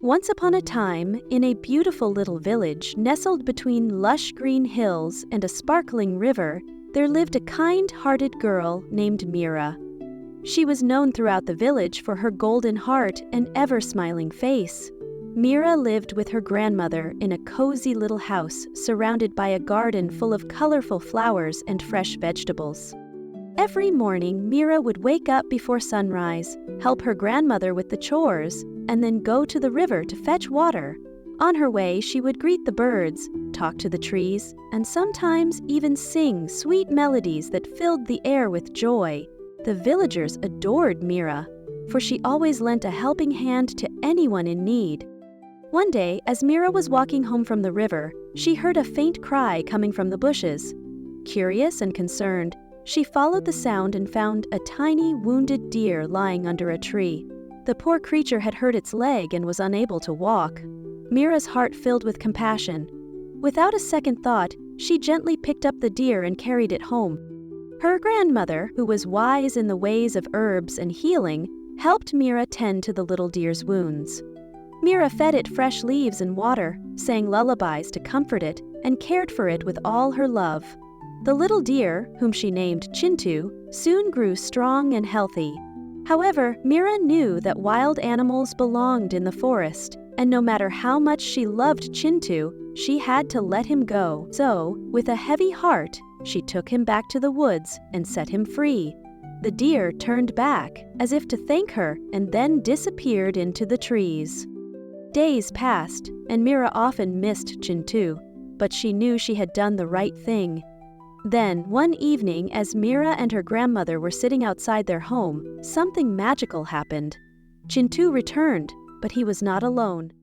Once upon a time, in a beautiful little village nestled between lush green hills and a sparkling river, there lived a kind-hearted girl named Mira. She was known throughout the village for her golden heart and ever-smiling face. Mira lived with her grandmother in a cozy little house surrounded by a garden full of colorful flowers and fresh vegetables. Every morning, Mira would wake up before sunrise, help her grandmother with the chores, and then go to the river to fetch water. On her way, she would greet the birds, talk to the trees, and sometimes even sing sweet melodies that filled the air with joy. The villagers adored Mira, for she always lent a helping hand to anyone in need. One day, as Mira was walking home from the river, she heard a faint cry coming from the bushes. Curious and concerned, she followed the sound and found a tiny, wounded deer lying under a tree. The poor creature had hurt its leg and was unable to walk. Mira's heart filled with compassion. Without a second thought, she gently picked up the deer and carried it home. Her grandmother, who was wise in the ways of herbs and healing, helped Mira tend to the little deer's wounds. Mira fed it fresh leaves and water, sang lullabies to comfort it, and cared for it with all her love. The little deer, whom she named Chintu, soon grew strong and healthy. However, Mira knew that wild animals belonged in the forest, and no matter how much she loved Chintu, she had to let him go. So, with a heavy heart, she took him back to the woods and set him free. The deer turned back, as if to thank her, and then disappeared into the trees. Days passed, and Mira often missed Chintu, but she knew she had done the right thing. Then, one evening, as Mira and her grandmother were sitting outside their home, something magical happened. Chintu returned, but he was not alone.